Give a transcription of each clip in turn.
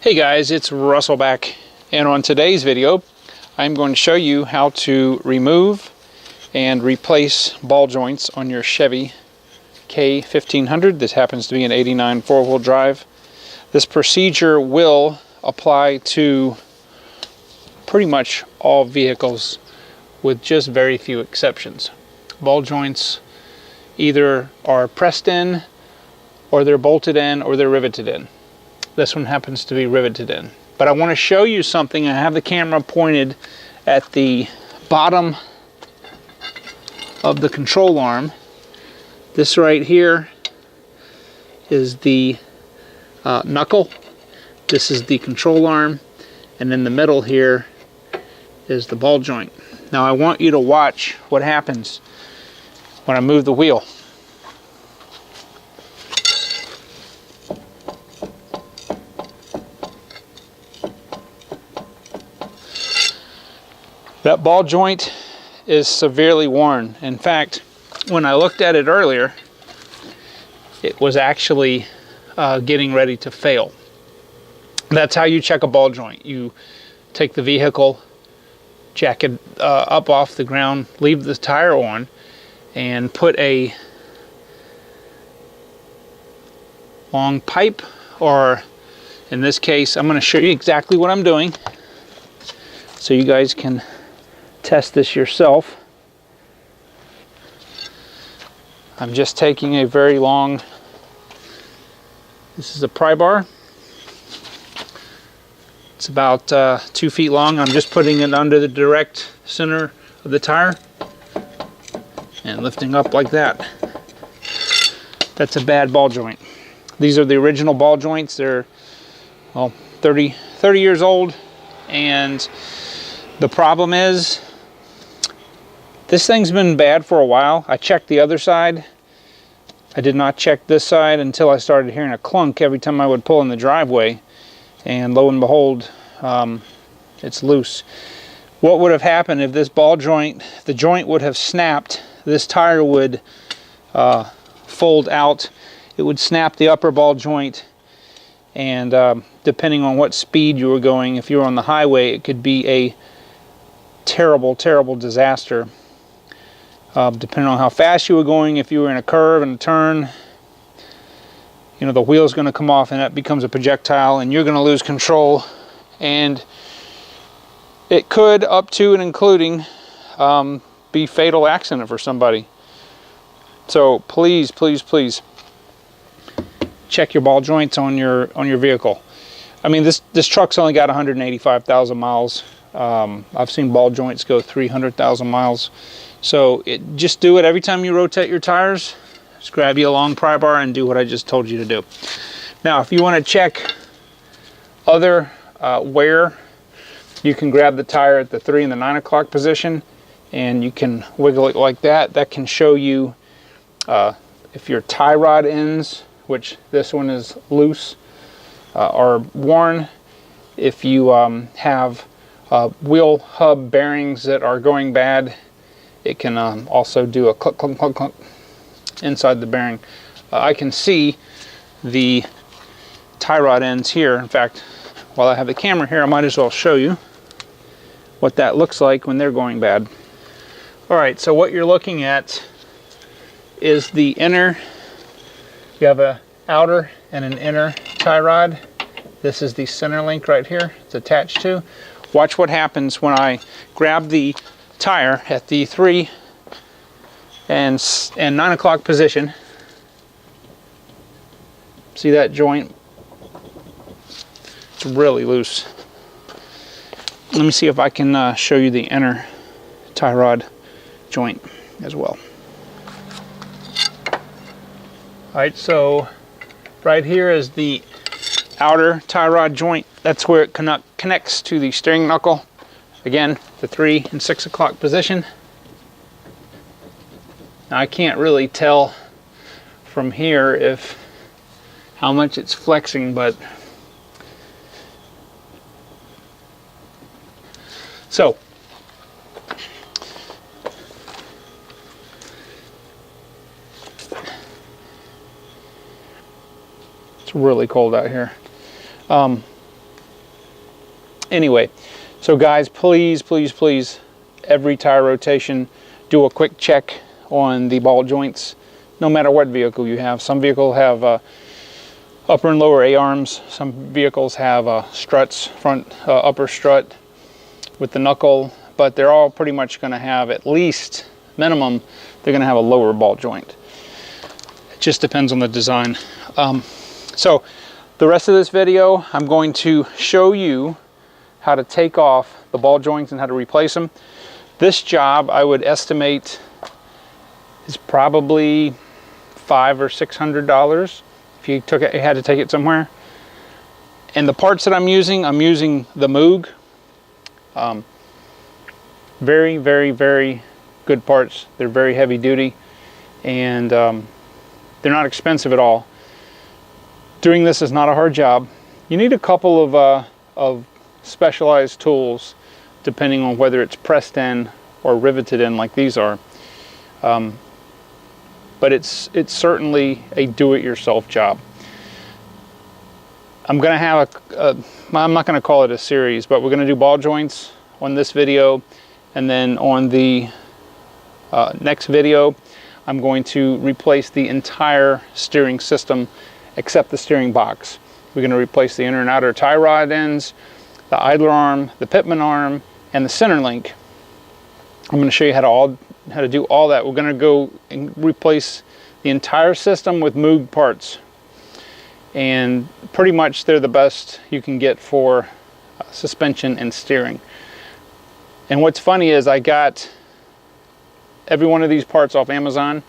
Hey guys, it's Russell back, and on today's video I'm going to show you how to remove and replace ball joints on your Chevy K1500. This happens to be an 89 four-wheel drive. This procedure will apply to pretty much all vehicles with just very few exceptions. Ball joints either are pressed in, or they're bolted in, or they're riveted in. This one happens to be riveted in. But I want to show you something. I have the camera pointed at the bottom of the control arm. This right here is the knuckle. This is the control arm. And in the middle here is the ball joint. Now I want you to watch what happens when I move the wheel. That ball joint is severely worn. In fact, when I looked at it earlier, it was actually getting ready to fail. That's how you check a ball joint. You take the vehicle, jack it up off the ground, leave the tire on, and put a long pipe, or in this case, I'm going to show you exactly what I'm doing so you guys can test this yourself. I'm just taking a very long, this is a pry bar. It's about 2 feet long. I'm just putting it under the direct center of the tire and lifting up like that. That's a bad ball joint. These are the original ball joints. They're, well, 30 years old, and the problem is this thing's been bad for a while. I checked the other side. I did not check this side until I started hearing a clunk every time I would pull in the driveway, and lo and behold, it's loose. What would have happened if this ball joint, the joint would have snapped, this tire would fold out, it would snap the upper ball joint, and depending on what speed you were going, if you were on the highway, it could be a terrible, terrible disaster. Depending on how fast you were going, if you were in a curve and a turn, you know, the wheel's going to come off and that becomes a projectile, and you're going to lose control, and it could, up to and including, be fatal accident for somebody. So please, please, please check your ball joints on your vehicle. I mean, this truck's only got 185,000 miles. I've seen ball joints go 300,000 miles. So just do it every time you rotate your tires. Just grab you a long pry bar and do what I just told you to do. Now, if you want to check other wear, you can grab the tire at the 3 and the 9 o'clock position, and you can wiggle it like that. That can show you if your tie rod ends, which this one is loose, are worn. If you have wheel hub bearings that are going bad, it can also do a click, click, click, click inside the bearing. I can see the tie rod ends here. In fact, while I have the camera here, I might as well show you what that looks like when they're going bad. All right, so what you're looking at is the inner, you have an outer and an inner tie rod. This is the center link right here it's attached to. Watch what happens when I grab the tire at the 3 and 9 o'clock position. See that joint? It's really loose. Let me see if I can show you the inner tie rod joint as well. Alright, so right here is the outer tie rod joint. That's where it connects to the steering knuckle. Again, the 3 and 6 o'clock position. Now, I can't really tell from here how much it's flexing, but so it's really cold out here. Anyway, so guys, please, please, please, every tire rotation, do a quick check on the ball joints, no matter what vehicle you have. Some vehicles have upper and lower A-arms. Some vehicles have struts, front upper strut with the knuckle, but they're all pretty much going to have, at least minimum, they're going to have a lower ball joint. It just depends on the design. So the rest of this video, I'm going to show you how to take off the ball joints and how to replace them. This job, I would estimate, is probably $500 or $600 if you had to take it somewhere. And the parts that I'm using the Moog. Very, very, very good parts. They're very heavy duty, and they're not expensive at all. Doing this is not a hard job. You need a couple of specialized tools depending on whether it's pressed in or riveted in like these are. But it's certainly a do-it-yourself job. I'm going to have I'm not going to call it a series, but we're going to do ball joints on this video, and then on the next video I'm going to replace the entire steering system except the steering box. We're going to replace the inner and outer tie rod ends, the idler arm, the pitman arm, and the center link. I'm going to show you how to do all that. We're going to go and replace the entire system with Moog parts, and pretty much they're the best you can get for suspension and steering. And what's funny is I got every one of these parts off Amazon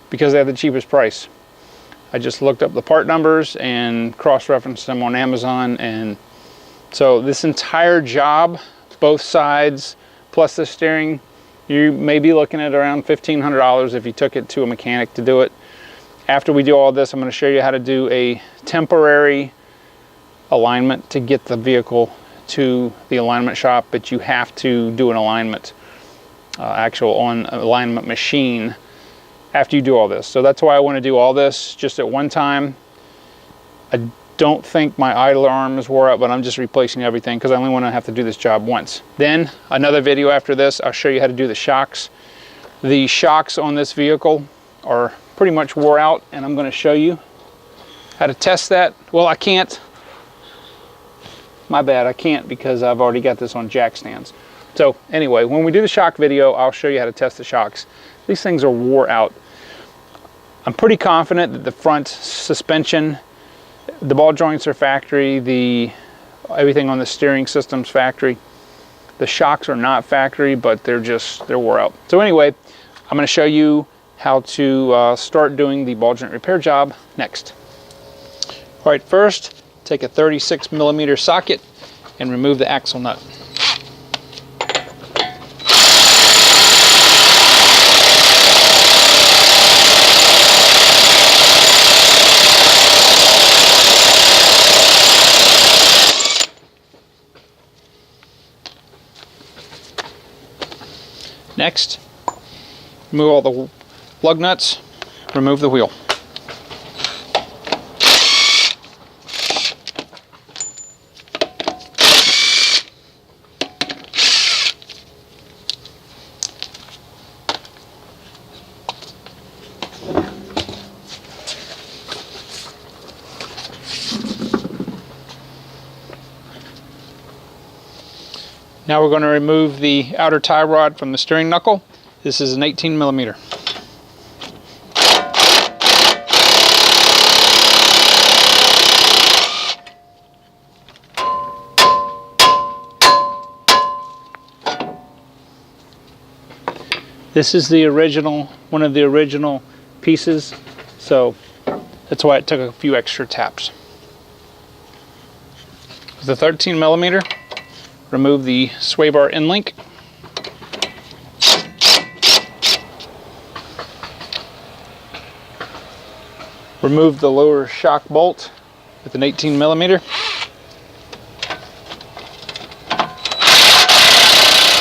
because they have the cheapest price. I just looked up the part numbers and cross-referenced them on Amazon, and so this entire job, both sides plus the steering, you may be looking at around $1,500 if you took it to a mechanic to do it. After we do all this, I'm going to show you how to do a temporary alignment to get the vehicle to the alignment shop, but you have to do an alignment, on alignment machine after you do all this. So that's why I want to do all this just at one time. I don't think my idler arm is wore out, but I'm just replacing everything because I only want to have to do this job once. Then another video after this, I'll show you how to do the shocks. The shocks on this vehicle are pretty much wore out, and I'm going to show you how to test that. Well, I can't. My bad, I can't because I've already got this on jack stands. So anyway, when we do the shock video, I'll show you how to test the shocks. These things are wore out. I'm pretty confident that the front suspension, the ball joints are factory, everything on the steering system's factory. The shocks are not factory, but they're wore out. So anyway, I'm going to show you how to start doing the ball joint repair job next. All right, first, take a 36mm socket and remove the axle nut. Next, remove all the lug nuts, remove the wheel. Now we're going to remove the outer tie rod from the steering knuckle. This is an 18mm. This is the original, one of the original pieces, so that's why it took a few extra taps. With the 13mm, remove the sway bar end link. Remove the lower shock bolt with an 18mm.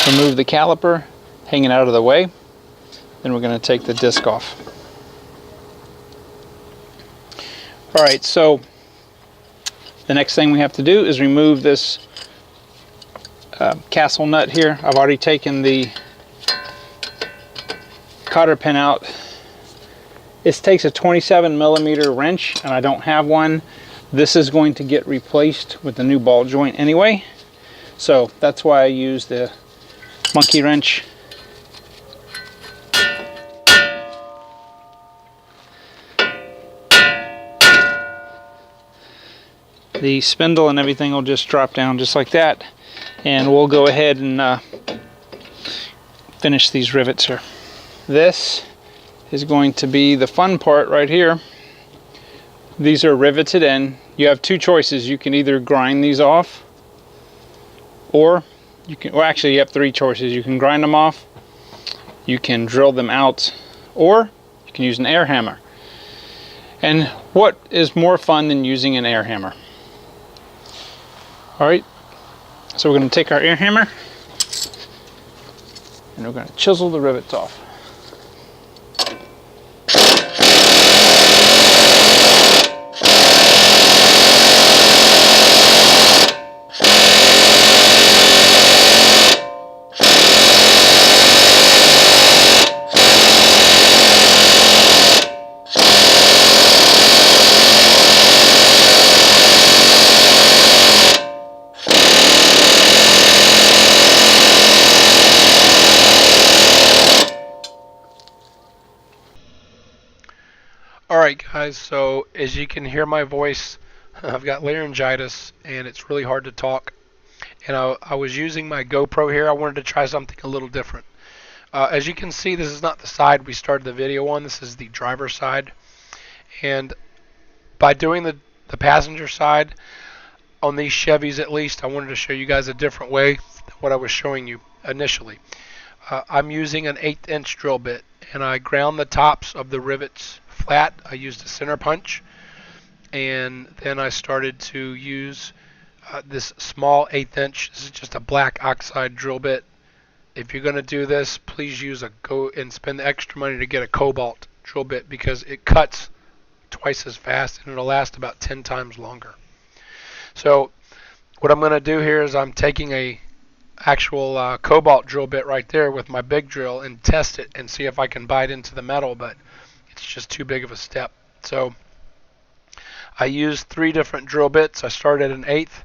Remove the caliper hanging out of the way. Then we're going to take the disc off. Alright, so the next thing we have to do is remove this castle nut here. I've already taken the cotter pin out. This takes a 27mm wrench, and I don't have one. This is going to get replaced with the new ball joint anyway, so that's why I use the monkey wrench. The spindle and everything will just drop down just like that, and we'll go ahead and finish these rivets here. This is going to be the fun part right here. These are riveted in. You have two choices. You can either grind these off, or you can, well, actually you have three choices. You can grind them off, you can drill them out, or you can use an air hammer. And what is more fun than using an air hammer? Alright, so we're going to take our air hammer and we're going to chisel the rivets off. Alright guys, so as you can hear my voice, I've got laryngitis and it's really hard to talk. And I was using my GoPro here. I wanted to try something a little different. As you can see, this is not the side we started the video on. This is the driver's side. And by doing the passenger side, on these Chevys at least, I wanted to show you guys a different way than what I was showing you initially. I'm using an 1/8 inch drill bit, and I ground the tops of the rivets flat. I used a center punch, and then I started to use this small 1/8 inch. This is just a black oxide drill bit. If you're going to do this, please go and spend the extra money to get a cobalt drill bit, because it cuts twice as fast and it'll last about 10 times longer. So what I'm going to do here is I'm taking a actual cobalt drill bit right there with my big drill and test it and see if I can bite into the metal, but it's just too big of a step. So I used 3 different drill bits. I started at an 1/8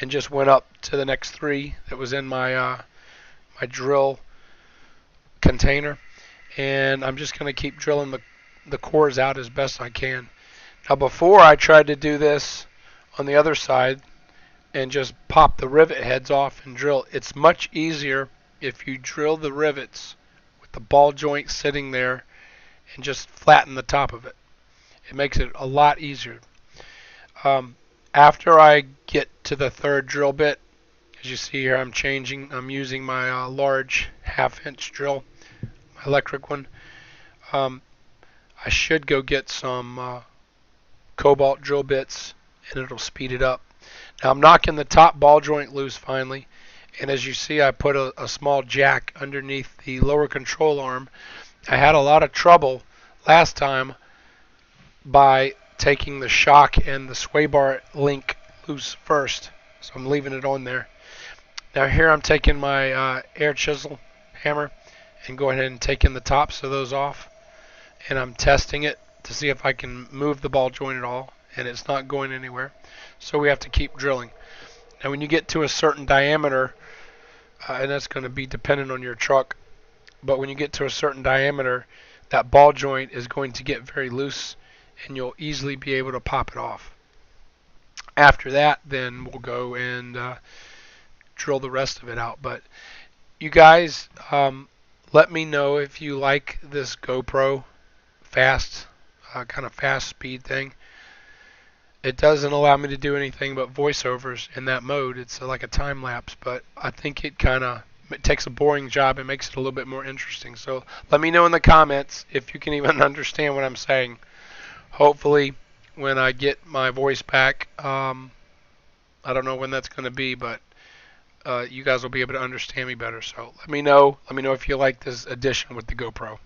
and just went up to the next 3 that was in my my drill container, and I'm just going to keep drilling the cores out as best I can. Now before, I tried to do this on the other side and just pop the rivet heads off and drill. It's much easier if you drill the rivets with the ball joint sitting there and just flatten the top of it. It makes it a lot easier. After I get to the 3rd drill bit, as you see here, I'm using my large 1/2 inch drill, my electric one. I should go get some cobalt drill bits, and it'll speed it up. Now I'm knocking the top ball joint loose finally, and as you see, I put a small jack underneath the lower control arm. I had a lot of trouble last time by taking the shock and the sway bar link loose first, so I'm leaving it on there. Now here I'm taking my air chisel hammer and going ahead and taking the tops of those off, and I'm testing it to see if I can move the ball joint at all, and it's not going anywhere, so we have to keep drilling. Now when you get to a certain diameter, and that's going to be dependent on your truck, but when you get to a certain diameter, that ball joint is going to get very loose and you'll easily be able to pop it off. After that, then we'll go and drill the rest of it out. But you guys, let me know if you like this GoPro fast, kind of fast speed thing. It doesn't allow me to do anything but voiceovers in that mode. It's like a time lapse, but I think it takes a boring job and makes it a little bit more interesting. So let me know in the comments if you can even understand what I'm saying. Hopefully when I get my voice back, I don't know when that's going to be, but you guys will be able to understand me better. So let me know if you like this addition with the GoPro.